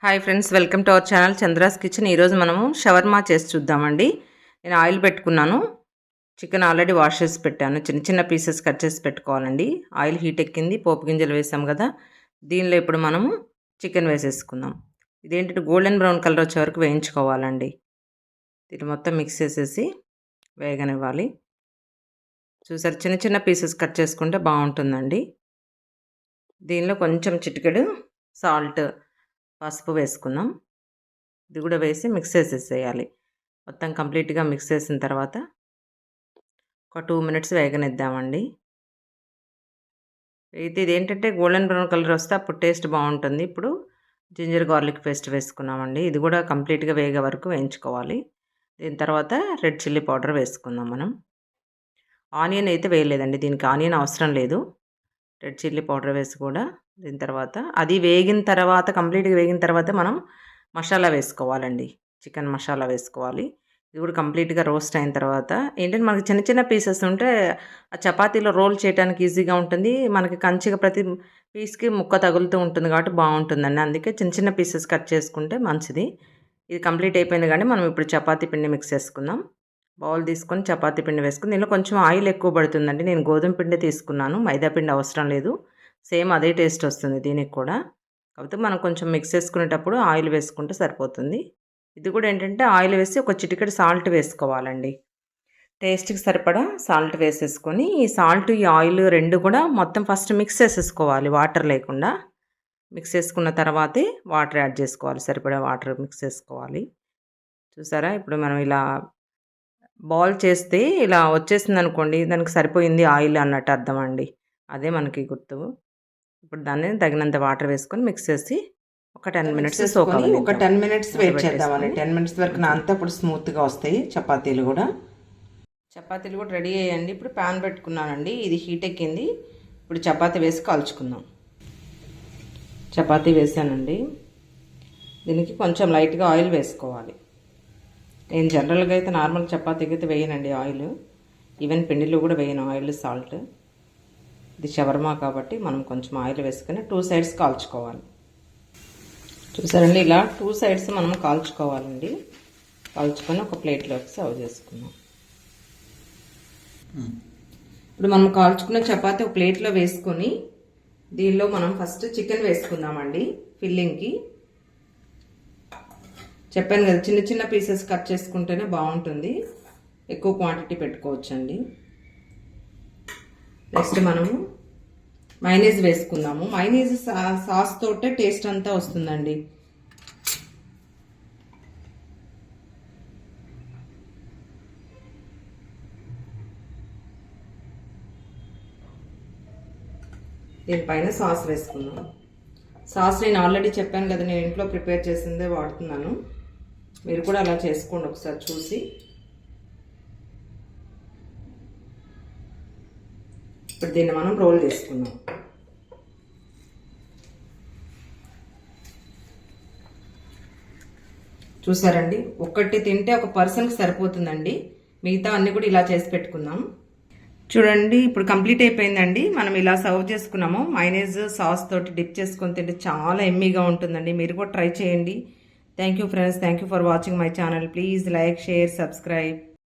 Hi friends, welcome to our channel Chandra's kitchen. ఈరోజు మనము shawarma చేసి చూద్దామండి. నేను ఆయిల్ పెట్టుకున్నాను. చికెన్ ఆల్రెడీ వాష్ చేసి పెట్టాను. చిన్న చిన్న పీసెస్ కట్ చేసి పెట్టుకోవాలండి. ఆయిల్ హీట్ ఎక్కింది, పోపు గింజలు వేసాం కదా. దీనిలో ఇప్పుడు మనము చికెన్ వేసేసుకుందాం. ఇదేంటంటే గోల్డెన్ బ్రౌన్ కలర్ వచ్చే వరకు వేయించుకోవాలండి. దీన్ని మొత్తం మిక్స్ చేసేసి వేగనివ్వాలి. చూసారు, చిన్న చిన్న పీసెస్ కట్ చేసుకుంటే బాగుంటుందండి. దీనిలో కొంచెం చిటికెడు సాల్ట్, పసుపు వేసుకుందాం. ఇది కూడా వేసి మిక్స్ చేసేసేయాలి. మొత్తం కంప్లీట్గా మిక్స్ చేసిన తర్వాత ఒక 2 మినిట్స్ వేగనిద్దామండి. అయితే ఇదేంటంటే గోల్డెన్ బ్రౌన్ కలర్ వస్తే అప్పుడు టేస్ట్ బాగుంటుంది. ఇప్పుడు జింజర్ గార్లిక్ పేస్ట్ వేసుకున్నామండి. ఇది కూడా కంప్లీట్గా వేగే వరకు వేయించుకోవాలి. దీని తర్వాత రెడ్ చిల్లీ పౌడర్ వేసుకుందాం మనం. ఆనియన్ అయితే వేయలేదండి, దీనికి ఆనియన్ అవసరం లేదు. రెడ్ చిల్లీ పౌడర్ వేసి కూడా దీని తర్వాత అది వేగిన తర్వాత కంప్లీట్గా వేగిన తర్వాత మనం మసాలా వేసుకోవాలండి. చికెన్ మసాలా వేసుకోవాలి. ఇది కూడా కంప్లీట్గా రోస్ట్ అయిన తర్వాత ఏంటంటే మనకి చిన్న చిన్న పీసెస్ ఉంటే ఆ చపాతీలో రోల్ చేయడానికి ఈజీగా ఉంటుంది. మనకి కంచిగా ప్రతి పీస్కి ముక్క తగులుతూ ఉంటుంది కాబట్టి బాగుంటుందండి. అందుకే చిన్న చిన్న పీసెస్ కట్ చేసుకుంటే మంచిది. ఇది కంప్లీట్ అయిపోయింది కానీ మనం ఇప్పుడు చపాతీ పిండి మిక్స్ చేసుకుందాం. బౌల్ తీసుకొని చపాతీ పిండి వేసుకుని దీనిలో కొంచెం ఆయిల్ ఎక్కువ పడుతుందండి. నేను గోధుమ పిండి తీసుకున్నాను, మైదా పిండి అవసరం లేదు. సేమ్ అదే టేస్ట్ వస్తుంది దీనికి కూడా. కాకపోతే మనం కొంచెం మిక్స్ చేసుకునేటప్పుడు ఆయిల్ వేసుకుంటే సరిపోతుంది. ఇది కూడా ఏంటంటే ఆయిల్ వేసి ఒక చిటికెడు సాల్ట్ వేసుకోవాలండి. టేస్ట్కి సరిపడా సాల్ట్ వేసేసుకొని ఈ సాల్ట్ ఈ ఆయిల్ రెండు కూడా మొత్తం ఫస్ట్ మిక్స్ చేసేసుకోవాలి, వాటర్ లేకుండా. మిక్స్ చేసుకున్న తర్వాతే వాటర్ యాడ్ చేసుకోవాలి, సరిపడా వాటర్ మిక్స్ చేసుకోవాలి. చూసారా, ఇప్పుడు మనం ఇలా బాల్ చేస్తే ఇలా వచ్చేసింది అనుకోండి, దానికి సరిపోయింది ఆయిల్ అన్నట్టు అర్థం అండి. అదే మనకి గుర్తు. ఇప్పుడు దాన్ని తగినంత వాటర్ వేసుకొని మిక్స్ చేసి ఒక 10 మినిట్స్ సోక్ అవ్వాలి. ఒక 10 మినిట్స్ వెయిట్ చేద్దామండి. 10 మినిట్స్ వరకు నాంతా అప్పుడు స్మూత్గా వస్తాయి చపాతీలు కూడా. చపాతీలు కూడా రెడీ అయ్యండి. ఇప్పుడు ప్యాన్ పెట్టుకున్నానండి, ఇది హీట్ ఎక్కింది. ఇప్పుడు చపాతీ వేసి కాల్చుకుందాం. చపాతీ వేసానండి. దీనికి కొంచెం లైట్గా ఆయిల్ వేసుకోవాలి. నేను జనరల్గా అయితే నార్మల్ చపాతీకి అయితే వేయనండి ఆయిల్. ఈవెన్ పిండిలో కూడా వేయను ఆయిల్, సాల్ట్. ఇది షవర్మా కాబట్టి మనం కొంచెం ఆయిల్ వేసుకొని 2 సైడ్స్ కాల్చుకోవాలి. చూసారండి, ఇలా 2 సైడ్స్ మనం కాల్చుకోవాలండి. కాల్చుకొని ఒక ప్లేట్లోకి సర్వ్ చేసుకుందాం. ఇప్పుడు మనం కాల్చుకున్న చపాతీ ఒక ప్లేట్లో వేసుకొని దీనిలో మనం ఫస్ట్ చికెన్ వేసుకుందామండి. ఫిల్లింగ్కి చెప్పాను కదా, చిన్న చిన్న పీసెస్ కట్ చేసుకుంటేనే బాగుంటుంది. ఎక్కువ క్వాంటిటీ పెట్టుకోవచ్చండి. నెక్స్ట్ మనము మైనీస్ వేసుకుందాము. మైనీస్ సాస్ తోటే టేస్ట్ అంతా వస్తుందండి. దీనిపైన సాస్ వేసుకుందాం. సాస్ నేను ఆల్రెడీ చెప్పాను కదా, నేను ఇంట్లో ప్రిపేర్ చేసిందే వాడుతున్నాను. మీరు కూడా అలా చేసుకోండి ఒకసారి చూసి. ఇప్పుడు దీన్ని మనం రోల్ చేసుకుందాం. చూసారండి, ఒక్కటి తింటే ఒక పర్సన్కి సరిపోతుందండి. మిగతా అన్ని కూడా ఇలా చేసి పెట్టుకుందాం. చూడండి, ఇప్పుడు కంప్లీట్ అయిపోయిందండి. మనం ఇలా సర్వ్ చేసుకున్నాము. మైనీస్ సాస్ తోటి డిప్ చేసుకొని తింటే చాలా ఎమ్మీగా ఉంటుందండి. మీరు కూడా ట్రై చేయండి. Thank you friends, thank you for watching my channel. Please like, share, subscribe.